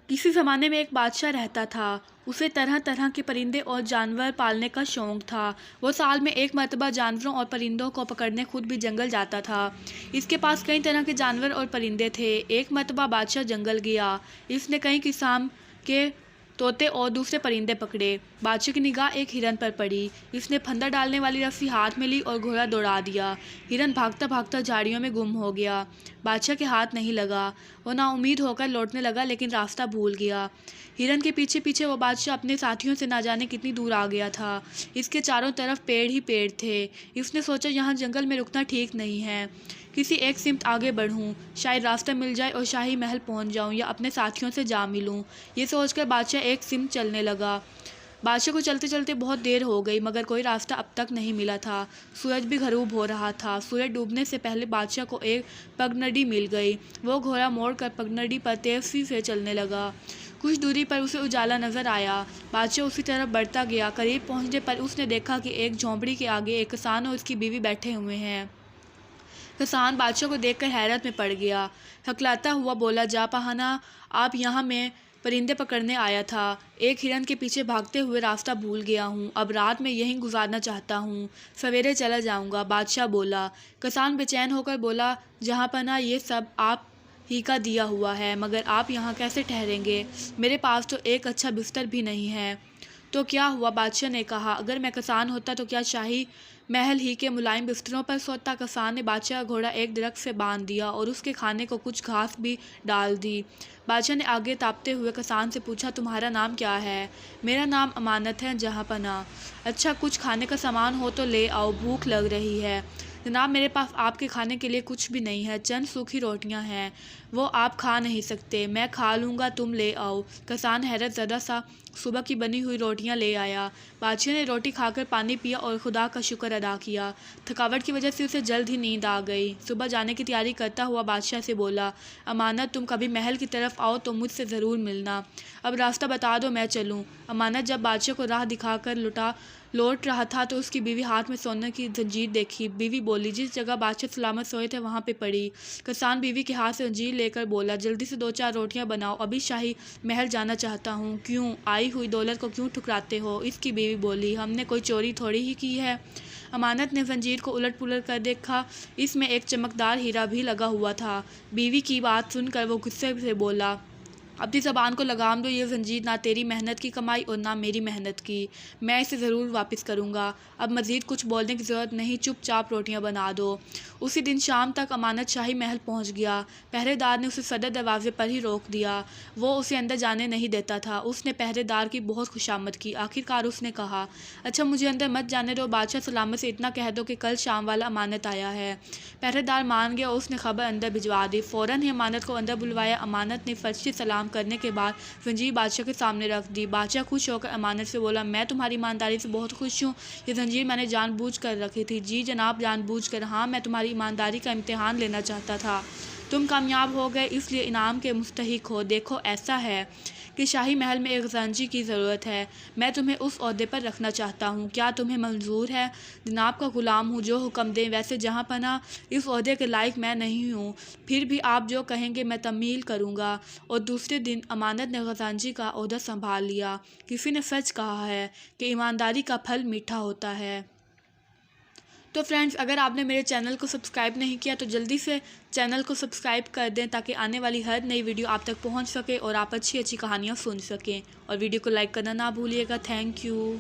किसी ज़माने में एक बादशाह रहता था। उसे तरह तरह के परिंदे और जानवर पालने का शौक था। वो साल में एक मर्तबा जानवरों और परिंदों को पकड़ने खुद भी जंगल जाता था। इसके पास कई तरह के जानवर और परिंदे थे। एक मर्तबा बादशाह जंगल गया। इसने कई किस्म के तोते और दूसरे परिंदे पकड़े। बादशाह की निगाह एक हिरन पर पड़ी। इसने फंदा डालने वाली रस्सी हाथ में ली और घोड़ा दौड़ा दिया। हिरन भागता भागता झाड़ियों में गुम हो गया। बादशाह के हाथ नहीं लगा। वो नाउम्मीद होकर लौटने लगा, लेकिन रास्ता भूल गया। हिरन के पीछे पीछे वो बादशाह अपने साथियों से ना जाने कितनी दूर आ गया था। इसके चारों तरफ पेड़ ही पेड़ थे। इसने सोचा यहाँ जंगल में रुकना ठीक नहीं है, किसी एक सिमत आगे बढ़ूं, शायद रास्ता मिल जाए और शाही महल पहुंच जाऊं या अपने साथियों से जा मिलूं। ये सोचकर बादशाह एक सिमत चलने लगा। बादशाह को चलते चलते बहुत देर हो गई, मगर कोई रास्ता अब तक नहीं मिला था। सूरज भी गरूब हो रहा था। सूरज डूबने से पहले बादशाह को एक पगडंडी मिल गई। वो घोड़ा मोड़कर पगडंडी पर तेजी से चलने लगा। कुछ दूरी पर उसे उजाला नजर आया। बादशाह उसी तरफ बढ़ता गया। करीब पहुंचने पर उसने देखा कि एक झोंपड़ी के आगे एक किसान और उसकी बीवी बैठे हुए हैं। किसान बादशाह को देखकर हैरत में पड़ गया। हकलाता हुआ बोला, जापहाना, आप यहाँ मैं परिंदे पकड़ने आया था। एक हिरन के पीछे भागते हुए रास्ता भूल गया हूँ। अब रात में यहीं गुजारना चाहता हूँ, सवेरे चला जाऊँगा। बादशाह बोला। किसान बेचैन होकर बोला, जहाँपना, ये सब आप ही का दिया हुआ है, मगर आप यहाँ कैसे ठहरेंगे? मेरे पास तो एक अच्छा बिस्तर भी नहीं है। तो क्या हुआ? बादशाह ने कहा, अगर मैं किसान होता तो क्या शाही महल ही के मुलायम बिस्तरों पर सोता? किसान ने बादशाह का घोड़ा एक दरख्त से बांध दिया और उसके खाने को कुछ घास भी डाल दी। बादशाह ने आगे तापते हुए किसान से पूछा, तुम्हारा नाम क्या है? मेरा नाम अमानत है, जहाँपना। अच्छा, कुछ खाने का सामान हो तो ले आओ, भूख लग रही है। जनाब, मेरे पास आपके खाने के लिए कुछ भी नहीं है, चंद सूखी रोटियां हैं, वो आप खा नहीं सकते। मैं खा लूँगा, तुम ले आओ। किसान हैरत ज़दा सा सुबह की बनी हुई रोटियां ले आया। बादशाह ने रोटी खाकर पानी पिया और खुदा का शुक्र अदा किया। थकावट की वजह से उसे जल्द ही नींद आ गई। सुबह जाने की तैयारी करता हुआ बादशाह से बोला, अमानत, तुम कभी महल की तरफ आओ तो मुझसे ज़रूर मिलना। अब रास्ता बता दो, मैं चलूँ। अमानत जब बादशाह को राह दिखाकर लौट रहा था तो उसकी बीवी हाथ में सोने की जंजीर देखी। बीवी बोली, जिस जगह बादशाह सलामत सोए थे वहाँ पे पड़ी। किसान बीवी के हाथ से जंजीर लेकर बोला, जल्दी से 2-4 रोटियां बनाओ, अभी शाही महल जाना चाहता हूँ। क्यों? आई हुई दौलत को क्यों ठुकराते हो? इसकी बीवी बोली, हमने कोई चोरी थोड़ी ही की है। अमानत ने जंजीर को उलट पुलट कर देखा। इसमें एक चमकदार हीरा भी लगा हुआ था। बीवी की बात सुनकर वो गुस्से से बोला, अपनी ज़बान को लगाम दो, ये जंजीर ना तेरी मेहनत की कमाई और ना मेरी मेहनत की। मैं इसे ज़रूर वापस करूँगा। अब मज़ीद कुछ बोलने की ज़रूरत नहीं, चुपचाप रोटियां बना दो। उसी दिन शाम तक अमानत शाही महल पहुँच गया। पहरेदार ने उसे सदर दरवाजे पर ही रोक दिया। वो उसे अंदर जाने नहीं देता था। उसने पहरेदार की बहुत खुशामद की। आखिरकार उसने कहा, अच्छा, मुझे अंदर मत जाने दो, बादशाह सलामत से इतना कह दो कि कल शाम वाला अमानत आया है। पहरेदार मान गया और उसने खबर अंदर भिजवा दी। फ़ौरन ही अमानत को अंदर बुलवाया। अमानत ने फर्श से सलाम करने के बाद जंजीर बादशाह के सामने रख दी। बादशाह खुश होकर अमानत से बोला, मैं तुम्हारी ईमानदारी से बहुत खुश हूँ। ये जंजीर मैंने जानबूझ कर रखी थी। जी जनाब, जानबूझ कर। हाँ, मैं तुम्हारी ईमानदारी का इम्तिहान लेना चाहता था। तुम कामयाब हो गए, इसलिए इनाम के मुस्तहिक हो। देखो, ऐसा है कि शाही महल में एक खजांची की ज़रूरत है। मैं तुम्हें उस ओहदे पर रखना चाहता हूँ। क्या तुम्हें मंजूर है? जनाब का ग़ुलाम हूँ, जो हुक्म दें। वैसे जहाँपना, इस ओहदे के लायक मैं नहीं हूँ, फिर भी आप जो कहेंगे मैं तमील करूँगा। और दूसरे दिन अमानत ने खजांची का ओहदा संभाल लिया। किसी ने सच कहा है कि ईमानदारी का फल मीठा होता है। तो फ्रेंड्स, अगर आपने मेरे चैनल को सब्सक्राइब नहीं किया तो जल्दी से चैनल को सब्सक्राइब कर दें, ताकि आने वाली हर नई वीडियो आप तक पहुंच सके और आप अच्छी अच्छी कहानियां सुन सकें। और वीडियो को लाइक करना ना भूलिएगा। Thank you.